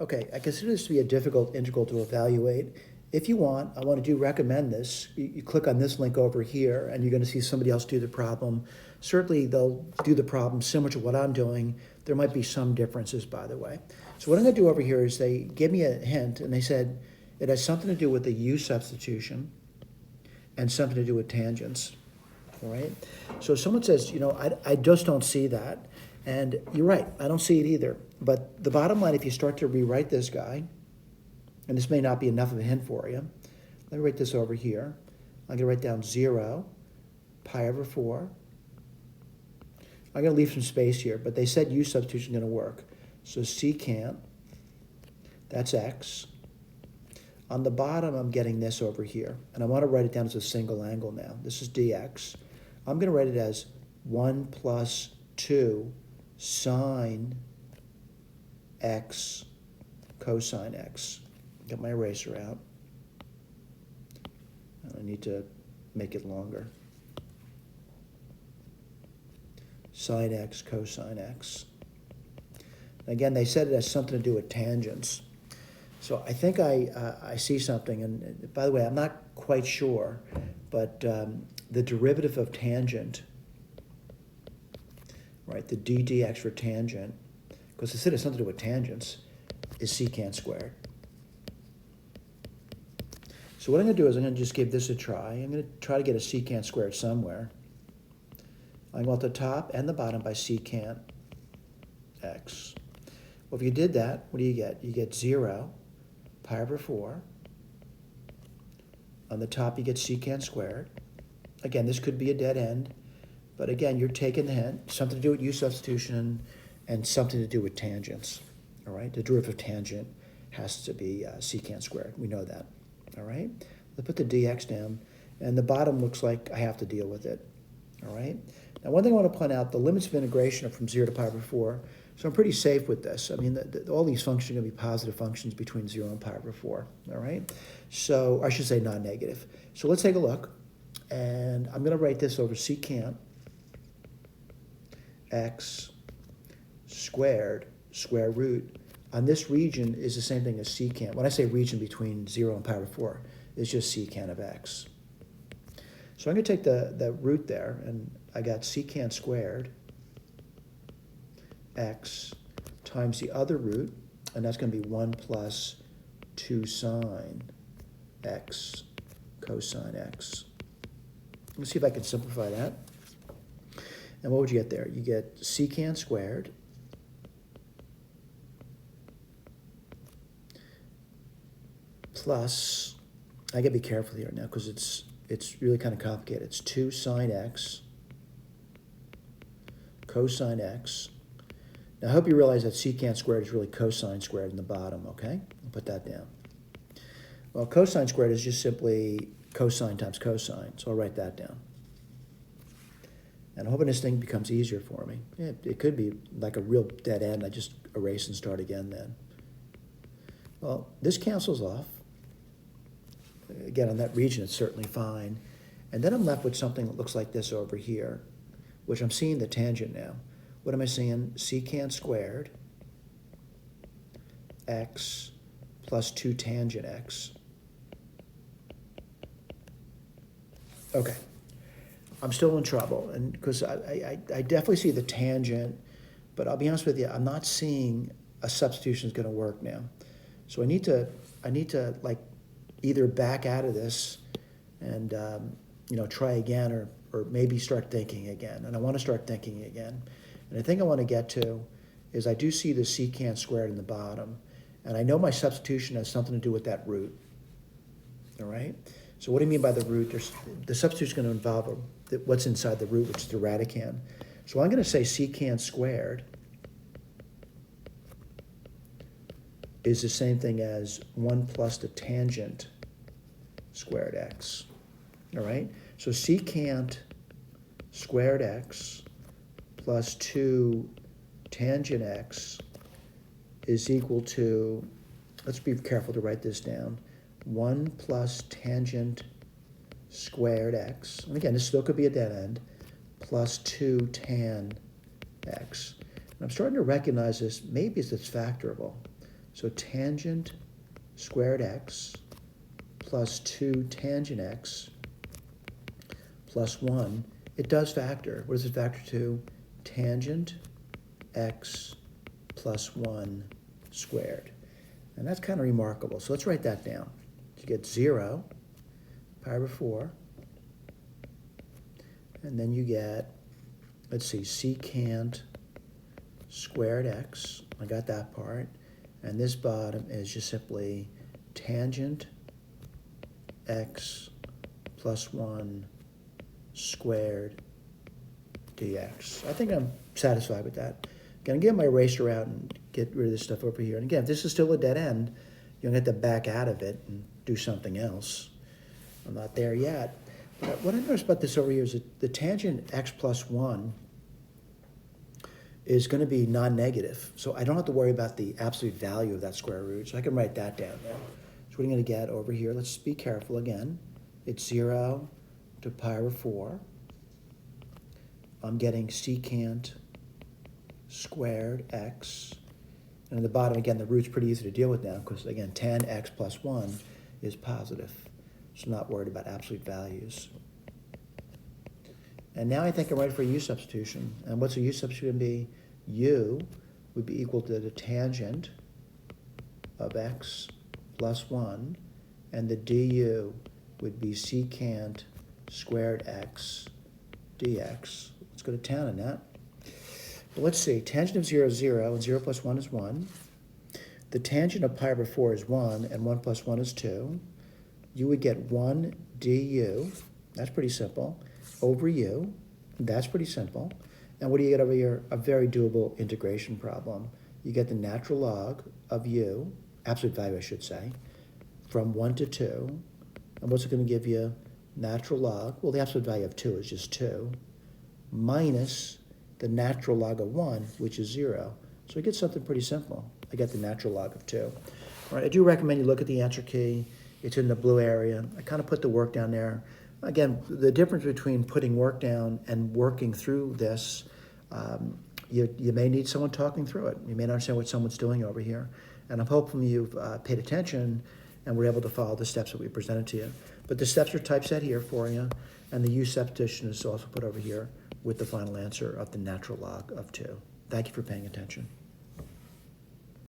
Okay, I consider this to be a difficult integral to evaluate. If you want, I want to recommend this. You click on this link over here, and you're going to see somebody else do the problem. Certainly, they'll do the problem similar to what I'm doing. There might be some differences, by the way. So what I'm going to do over here is they gave me a hint, and they said it has something to do with the U substitution and something to do with tangents. All right. So if someone says, I just don't see that. And you're right, I don't see it either. But the bottom line, if you start to rewrite this guy, and this may not be enough of a hint for you, let me write this over here. I'm going to write down 0, pi over 4. I'm going to leave some space here, but they said U substitution is going to work. So secant, that's x. On the bottom, I'm getting this over here, and I want to write it down as a single angle now. This is dx. I'm going to write it as 1 plus 2 sine x cosine x. Get my eraser out. I need to make it longer. Sine x cosine x. Again, they said it has something to do with tangents. So I think I see something, and by the way, I'm not quite sure, but the derivative of tangent, right, the d dx for tangent, because they said it's something to do with tangents, is secant squared. So what I'm going to do is I'm going to just give this a try. I'm going to try to get a secant squared somewhere. I go at the top and the bottom by secant x. Well, if you did that, what do you get? You get 0, pi over 4. On the top, you get secant squared. Again, this could be a dead end, but again, you're taking the hint, something to do with U substitution and something to do with tangents, all right? The derivative of tangent has to be secant squared. We know that, all right? Let's put the dx down, and the bottom looks like I have to deal with it, all right? Now, one thing I want to point out, the limits of integration are from 0 to pi over 4, so I'm pretty safe with this. I mean, all these functions are going to be positive functions between 0 and pi over 4, all right? So, I should say non-negative. So let's take a look, and I'm going to write this over secant x squared square root. On this region is the same thing as secant. When I say region between 0 and pi over 4, it's just secant of x. So I'm going to take the root there, and I got secant squared x times the other root, and that's going to be 1 plus 2 sine x cosine x. Let's see if I can simplify that. And what would you get there? You get secant squared plus, I gotta be careful here now because it's really kind of complicated. It's 2 sine x cosine x. Now I hope you realize that secant squared is really cosine squared in the bottom, okay? I'll put that down. Well, cosine squared is just simply cosine times cosine, so I'll write that down. And I'm hoping this thing becomes easier for me. It could be like a real dead end. I just erase and start again then. Well, this cancels off. Again, on that region, it's certainly fine. And then I'm left with something that looks like this over here, which I'm seeing the tangent now. What am I seeing? Secant squared x plus 2 tangent x. Okay. I'm still in trouble, and because I definitely see the tangent, but I'll be honest with you, I'm not seeing a substitution is going to work now. So I need to like either back out of this and try again, or maybe start thinking again. And I want to start thinking again. And the thing I want to get to is I do see the secant squared in the bottom, and I know my substitution has something to do with that root. All right. So what do you mean by the root? The substitution is going to involve what's inside the root, which is the radicand. So I'm going to say secant squared is the same thing as 1 plus the tangent squared x. All right? So secant squared x plus 2 tangent x is equal to, let's be careful to write this down, 1 plus tangent squared x, and again, this still could be a dead end, plus 2 tan x. And I'm starting to recognize this, maybe it's factorable. So tangent squared x plus 2 tangent x plus 1, it does factor. What does it factor to? Tangent x plus 1 squared. And that's kind of remarkable. So let's write that down. You get 0, pi over 4, and then you get, let's see, secant squared x. I got that part. And this bottom is just simply tangent x plus 1 squared dx. I think I'm satisfied with that. I'm going to get my eraser out and get rid of this stuff over here. And again, if this is still a dead end, you're going to have to back out of it and do something else. I'm not there yet. But what I noticed about this over here is that the tangent x plus 1 is going to be non-negative. So I don't have to worry about the absolute value of that square root. So I can write that down there. So what I'm going to get over here, let's be careful again. It's 0 to pi over 4. I'm getting secant squared x. And at the bottom, again, the root's pretty easy to deal with now because, again, tan x plus 1 is positive. So I'm not worried about absolute values. And now I think I'm ready for a u substitution. And what's a u substitution be? U would be equal to the tangent of x plus 1, and the du would be secant squared x dx. Let's go to town on that. Well, let's see. Tangent of 0 is 0, and 0 plus 1 is 1. The tangent of pi over 4 is 1, and 1 plus 1 is 2. You would get 1 du, that's pretty simple, over u, that's pretty simple. And what do you get over here? A very doable integration problem. You get the natural log of u, absolute value I should say, from 1 to 2. And what's it going to give you? Natural log, well the absolute value of 2 is just 2, minus the natural log of 1, which is 0. So I get something pretty simple. I get the natural log of 2. All right, I do recommend you look at the answer key. It's in the blue area. I kind of put the work down there. Again, the difference between putting work down and working through this, you may need someone talking through it. You may not understand what someone's doing over here. And I'm hoping you've paid attention and were able to follow the steps that we presented to you. But the steps are typeset here for you, and the u substitution is also put over here with the final answer of the natural log of 2. Thank you for paying attention.